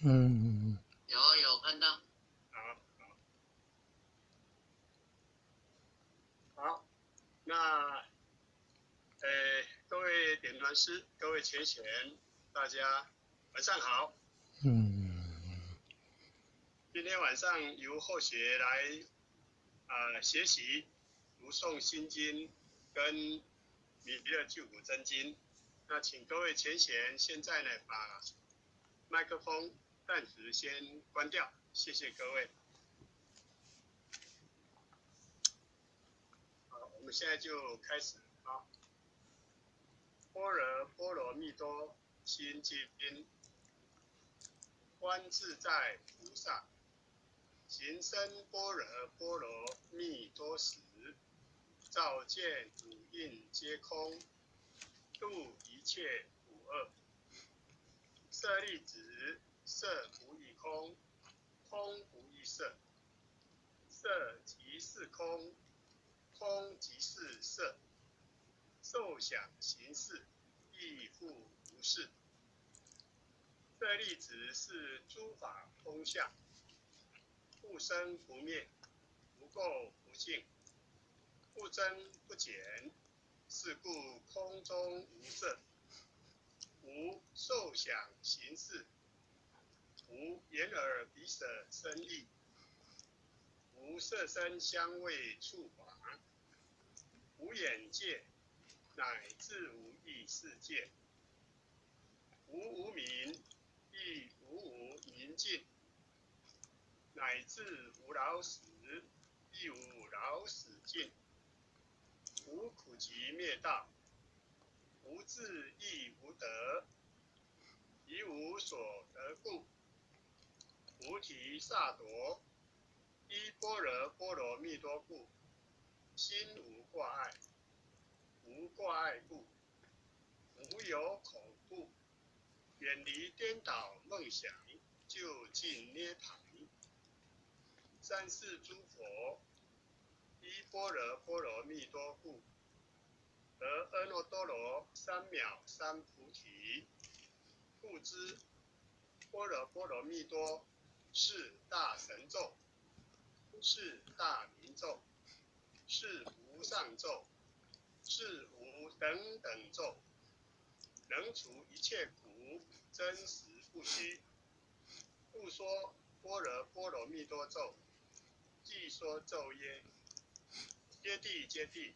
嗯，有看到。好，那各位点团师，各位前贤，大家晚上好。今天晚上由后学来学习读诵心经跟弥勒救苦真经。那请各位前贤现在呢把麦克风暂时先关掉，谢谢各位。好，我们现在就开始啊。般若波罗蜜多心经，观自在菩萨行深般若波罗蜜多时，照见五蕴皆空，度一切苦厄。舍利子，色不异空，空不异色，色即是空，空即是色，受想行识亦复如是。舍利子是诸法空相，不生不灭，不垢不净，不增不减，是故空中无色，无受想行识，无眼耳鼻舌身意，无色声香味触法，无眼界，乃至无意识界，无无明，亦无明尽，乃至无老死，亦无老死尽，无苦集灭道，无智亦无得，亦无所得故，菩提萨埵依般若波罗蜜多故，心无挂碍，无挂碍故，无有恐怖，远离颠倒梦想，就近涅槃。三世诸佛依般若波罗蜜多故，得阿耨多罗三藐三菩提。故知般若波罗蜜多是大神咒，是大明咒，是无上咒，是无等等咒，能除一切苦，真实不虚。故说般若波罗蜜多咒，即说咒曰：揭谛揭谛，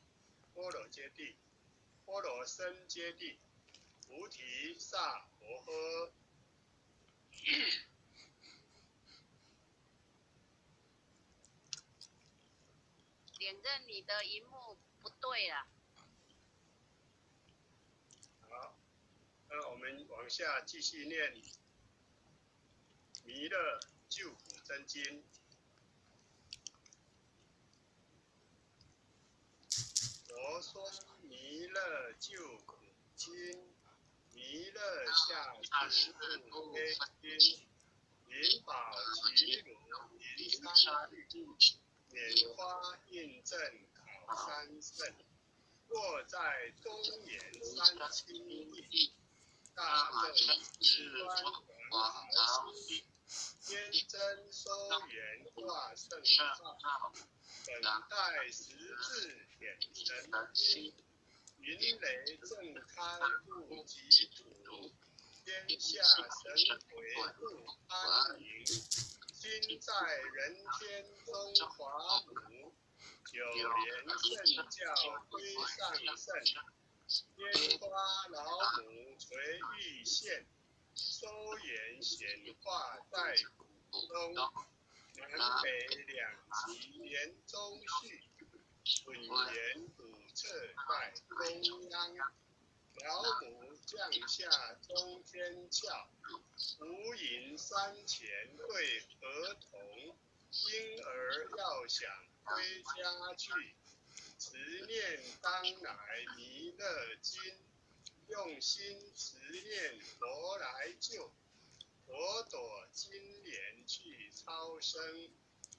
波罗揭谛，波罗僧揭谛，菩提萨婆诃。点正你的荧幕不对了。好，那我们往下继续念弥勒救苦真经。佛说弥勒救苦经，弥勒下世度非经，灵宝齐鲁云山律，拈花印证考三圣，若在中原三清地，大正至端广好师，天真收圆化圣号，等待十字显神经，云雷震开悟极土，天下神鬼不安宁，心在人天中华母，九莲圣教归上圣，拈花老母垂玉线，收圆显化在苦中，南北两极连中续，混元古彻在中央，老母降下中天窍，无影山前对合同，婴儿要想归家去，持念当来弥勒经，用心持念佛来救，朵朵金莲去超生，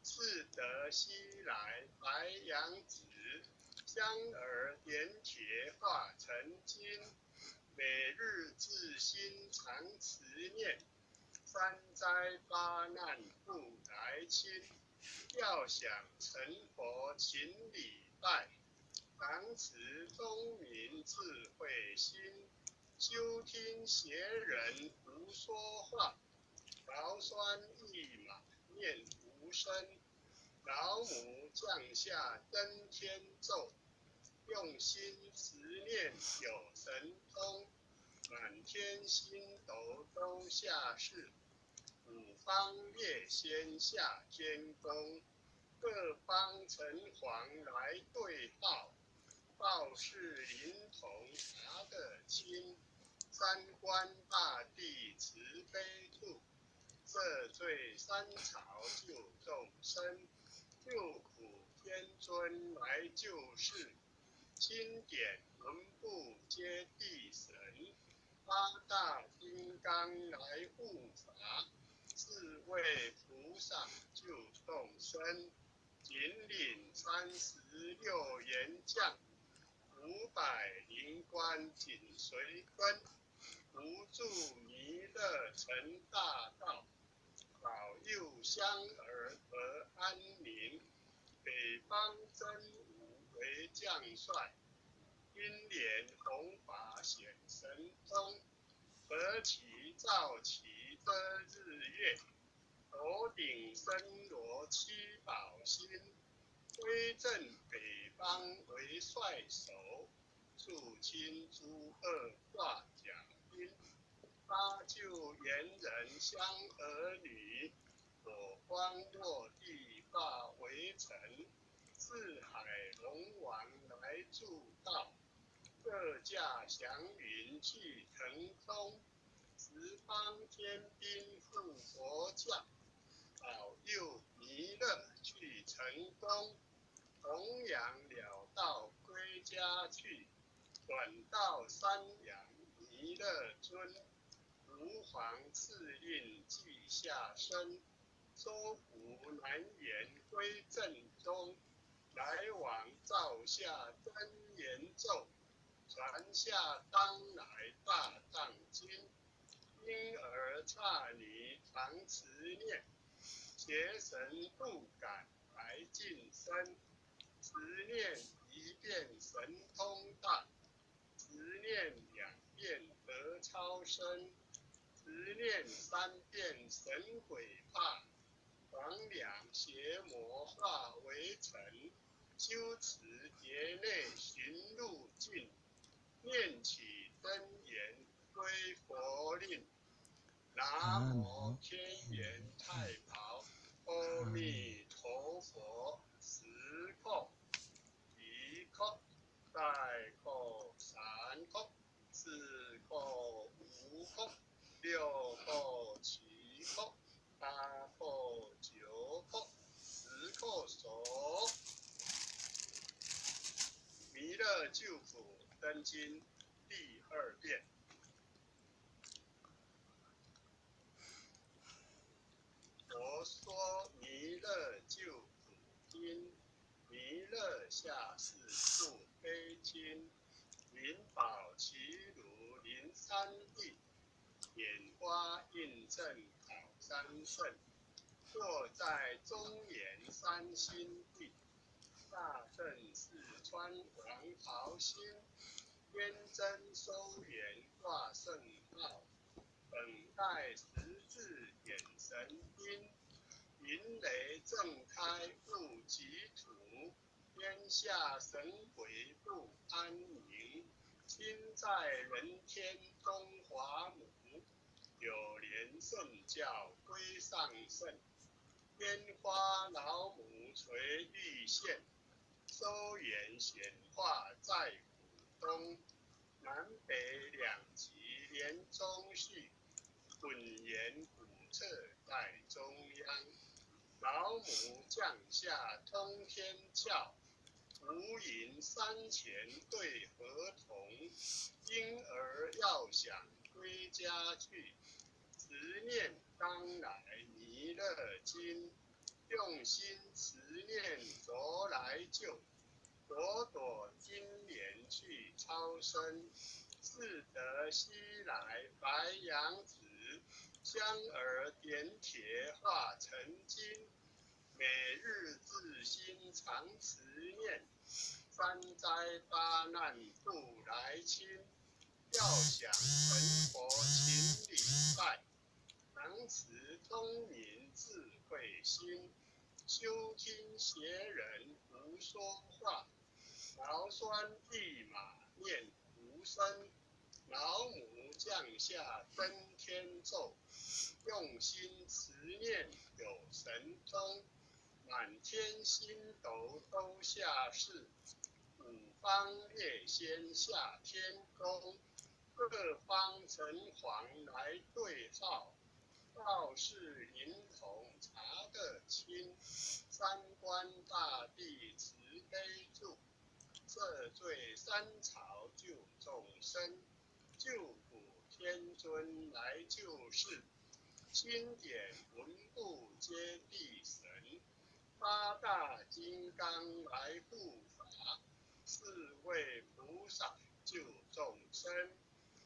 自得西来白羊子，香儿点铁化成金，每日自心常持念，三灾八难不来侵，要想成佛请礼拜，常持宗明智慧心，休听邪人胡说话，劳酸一马念无声，老母降下登天咒，用心持念有神通，满天星斗都下世，五方列仙下天宫，各方城隍来对号，报事灵童查得清，三官大帝慈悲度，赦罪三朝救众生，救苦天尊来救世，经典文部皆地神，八大金刚来护法，四位菩萨救众生，引领36员将，500灵官紧随跟，不住弥勒成大道，保佑乡儿得安宁。北方真武为将帅，英莲弘法显神通，何其照其遮日月，头顶森罗七宝星，威震北方为帅首，肃清诸恶挂甲兵，搭救猿人香儿女，火光落地化为尘，四海龙王来助道，各驾祥云去腾空，十方天兵护佛教，保佑弥勒去成功，弘扬了道归家去，转到山阳弥勒尊，如皇赐令记下身，收服南辕归正中，来往照下真言咒，传下当来大藏经，婴儿刹女常持念，邪神不敢来近身，持念一遍神通大，持念2遍得超生，持念3遍神鬼怕，黄两邪魔化为尘，修持劫内寻路径，念起真言归佛令，南无天元太保，阿弥陀佛，十叩、一叩、再叩3叩、4叩、5叩、6叩、7叩、8叩、9叩、10叩首。弥勒救苦真经第2遍。佛说弥勒救苦经，弥勒下世助悲亲，灵宝齐如临山地，眼花印证考三圣，坐在中原山心地，大圣四川王桃心，天真收圆挂圣号，等待十字点神兵，云雷震开雾极土，天下神鬼不安宁，心在人天中华母，有莲圣教归上圣，天花老母垂玉线，收圆显化在府中，南北两极连中续，滚言古册在中央，老母降下通天教，无垠山前对河童，婴儿要想归家去，持念当来弥勒经，用心持念着来救，朵朵金莲去超生，自得西来白羊子，香而点铁化成金，每日自心常慈念，三灾八难不来侵。要想成佛请礼拜，常持聪明智慧心，修听邪人胡说话，劳酸地马念无声，老母降下登天咒，用心持念有神通，满天星斗都下世，五方列仙下天宫，各方城隍来对号，道士灵童查得清，三官大帝慈悲助，赦罪三朝救众生，救苦天尊来救世，经典文部皆地神，八大金刚来护法，四位菩萨救众生，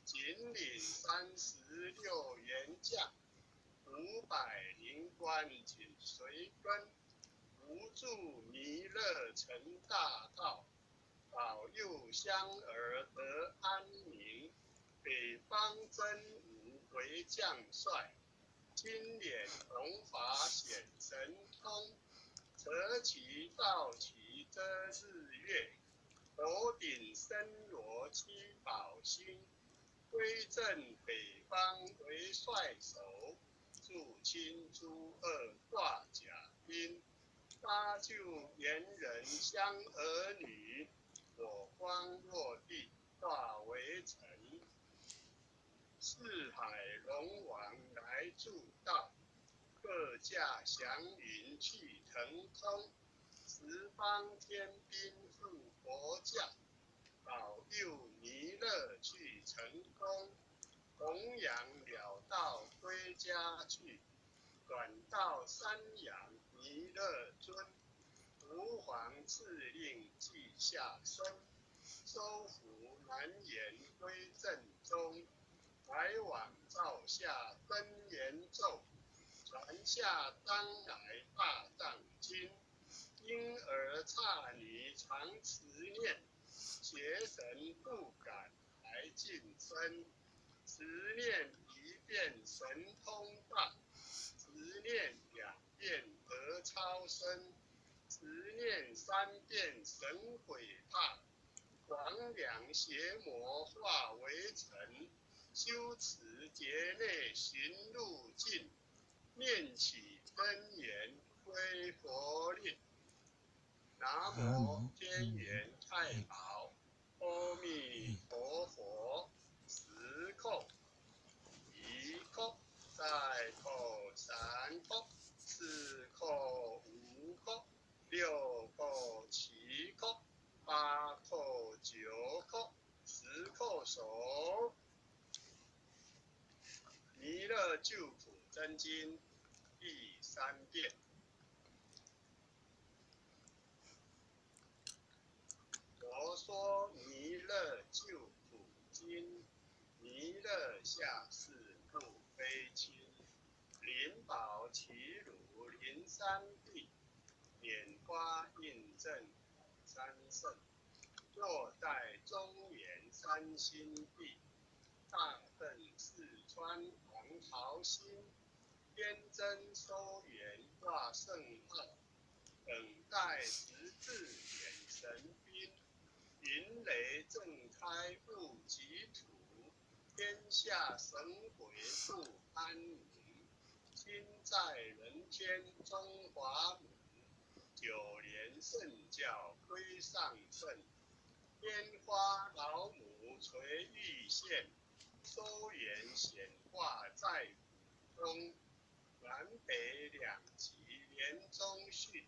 紧领36员将，500灵官紧随跟，无助弥勒成大道，保佑香儿得安宁。北方真武为将帅，金脸红发显神通，扯旗倒旗遮日月，头顶森罗七宝星，归正北方为帅首，驻清诸恶挂甲兵，搭救猿人香儿女，火光落地化为尘。四海龙王来助道，各驾祥云去腾空，十方天兵护佛教，保佑弥勒去成功，弘扬了道归家去，转到山阳弥勒尊，吾皇敕令记下生，收服南延归正宗，来往照下真言咒，传下当来大藏经，婴儿刹女常持念，邪神不敢来近身，持念1遍神通大，持念2遍得超生，持念3遍神鬼怕，黄粱邪魔化为尘，修持劫内行路径，念起真言归佛令。南无天元太保，阿弥陀佛。10叩，1叩，再叩3叩，4叩5叩，6叩7叩，8叩9叩，10叩手。弥勒救苦真经第3遍。佛说弥勒救苦经，弥勒下世不非亲，灵宝齐鲁灵山地，拈花印证三圣，坐在中原三星地，大奔四川黄桃心，天真收圆挂圣号，等待十字点神兵，云雷震开雾极土，天下神鬼不安宁，心在人间中华母，9年圣教归上圣，拈花老母垂玉线，收圆显化在府中，南北2极连中续，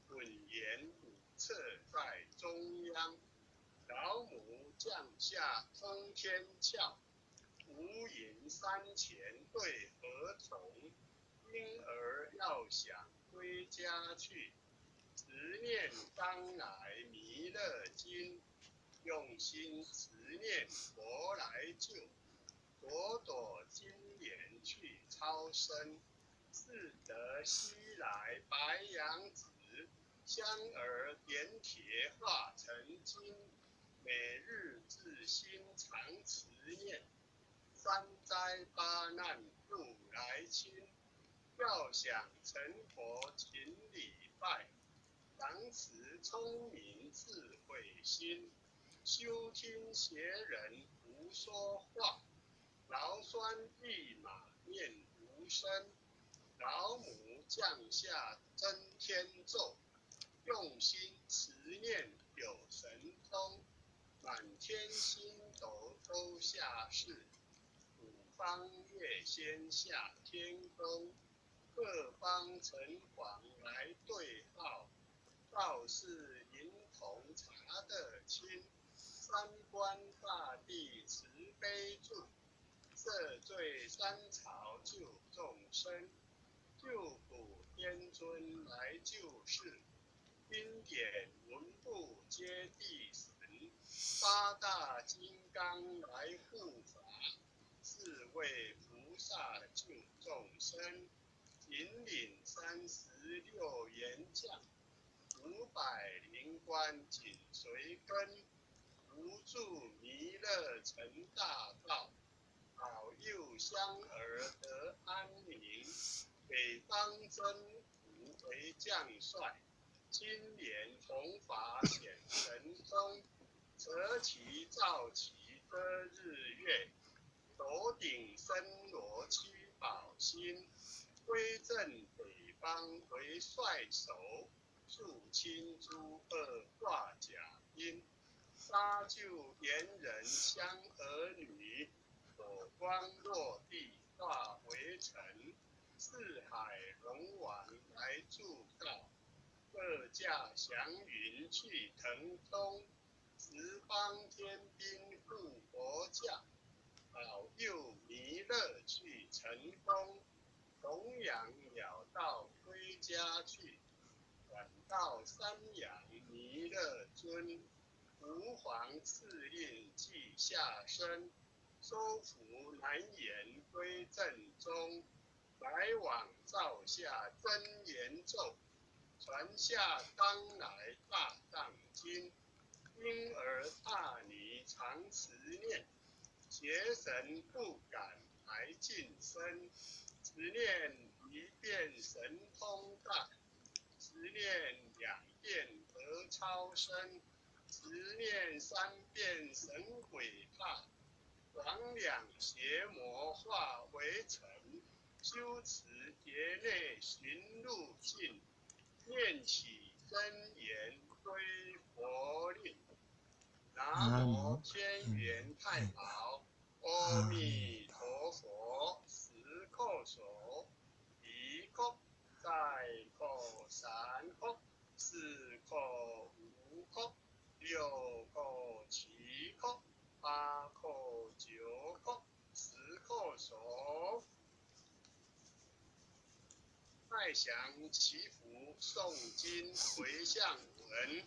滚言五策在中央，老母降下通天窍，无垠山前对河童，婴儿要想归家去，执念当来弥勒经，用心持念佛来救，朵朵金莲去超生。似得西来白杨子，香儿点铁化成金。每日自心常持念，三灾八难不来侵。要想成佛勤礼拜，常持聪明智慧心。修听邪人胡说话，劳酸一马念无声。老母降下真天咒，用心持念有神通。满天星斗都下世，五方月仙下天宫。各方城隍来对号，道是灵童查得清。三官大帝慈悲助，赦罪三朝救众生。救苦天尊来救世，经典文部皆地神。八大金刚来护法，四位菩萨救众生。引领36员将，500灵官紧随跟。无助弥勒成大道，保佑香儿得安宁。北方征服为将帅，今年弘法显神通。择其造其得日月，头顶森罗七宝星。归正北方为帅首，肃清诸恶化甲兵。搭救猿人香儿女，火光落地化为尘。四海龙王来助道，各驾祥云去腾通。十方天兵护佛驾，保佑弥勒去成功。弘扬了道归家去，转到三阳弥勒尊。吾皇赐令记下生，收服难言归正宗。来往照下真言咒，传下当来大藏经。婴儿大女常持念，邪神不敢来近身。持念一遍神通大，持念2遍得超生。持念3遍神鬼怕，魍魉邪魔化为尘。修持劫内寻路径，念起真言归佛令。南无天元太保，阿弥陀佛。十叩首，一叩再叩3叩，四叩5叩，6叩7叩，8叩9叩，10叩首。太祥祈福诵经回向文。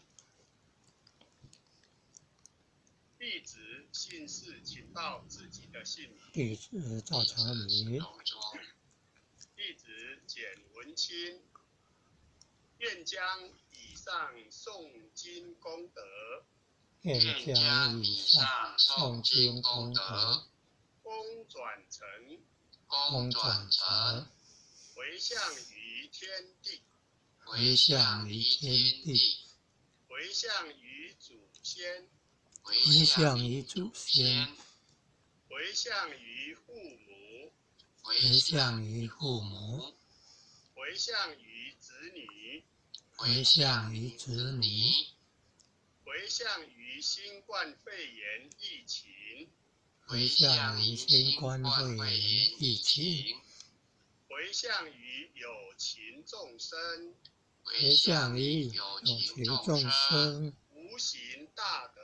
弟子姓氏，请报自己的姓名。弟子赵长明。弟子简文清。愿将以上诵经功德，愿将以上诵经功德，功转成回向于天地，回向于天地，回向于祖先，回向于祖先，回向于父母，回向于父母，回向于子女，回向于子女，回向于新冠肺炎疫情，回向于新冠肺炎疫情，回向于有情众生，回向于有情众生，无形大德，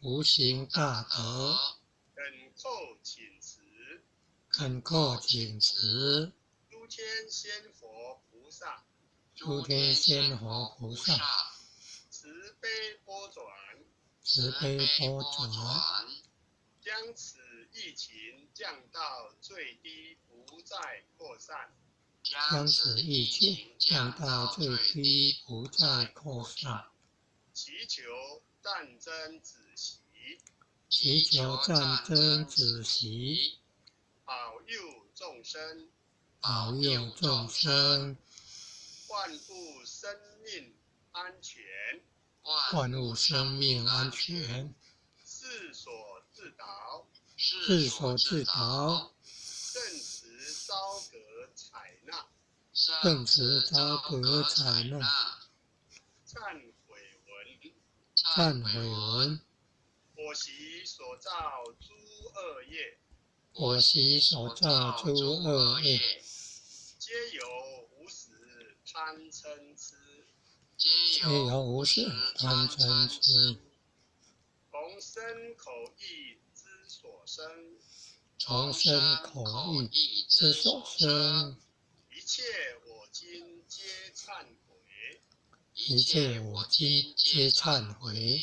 无形大德，恳叩请辞，恳叩请辞，诸天仙佛菩萨，诸天仙佛菩萨，慈悲波转，慈悲波转，将此疫情降到最低，不再扩散。将此疫情降到最低，不再扩散。祈求战争止息，祈求战争止息，保佑众生，保佑众生，万物生命安全，万物生命安全，世所自导，世所自导，正直昭格采纳，正直昭格采纳。忏悔文，忏悔文：我习所造诸恶业，我习所造诸恶业，皆由无始贪嗔痴，皆由无始贪嗔痴，从身口意之所生，从身口意之所生，一切我今皆忏悔。一切我今皆忏悔。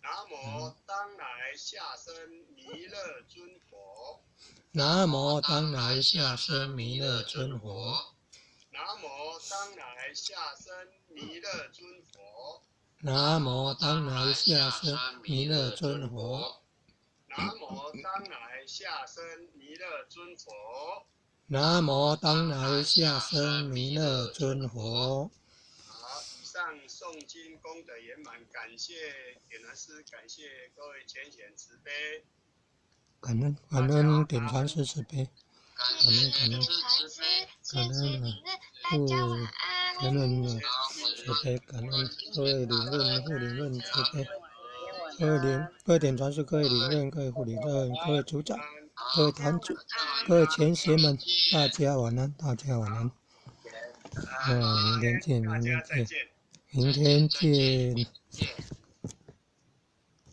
南无当来下生弥勒尊佛。南无当来下生弥勒尊佛。南无当来下生弥勒尊佛。南无当来下生弥勒尊佛。南无当来下生弥勒尊佛。南无当来下生弥勒尊佛。好，以上诵经功德圆满，感谢点传师，感谢各位浅显慈悲。感恩点传师慈悲，感恩感恩，感恩感恩慈悲，感恩各位领任、副领任慈悲，各位点传师、各位领任、各位副领任、各位组长、各位坛主、各位前贤们，大家晚安，大家晚安。明天见，明天见。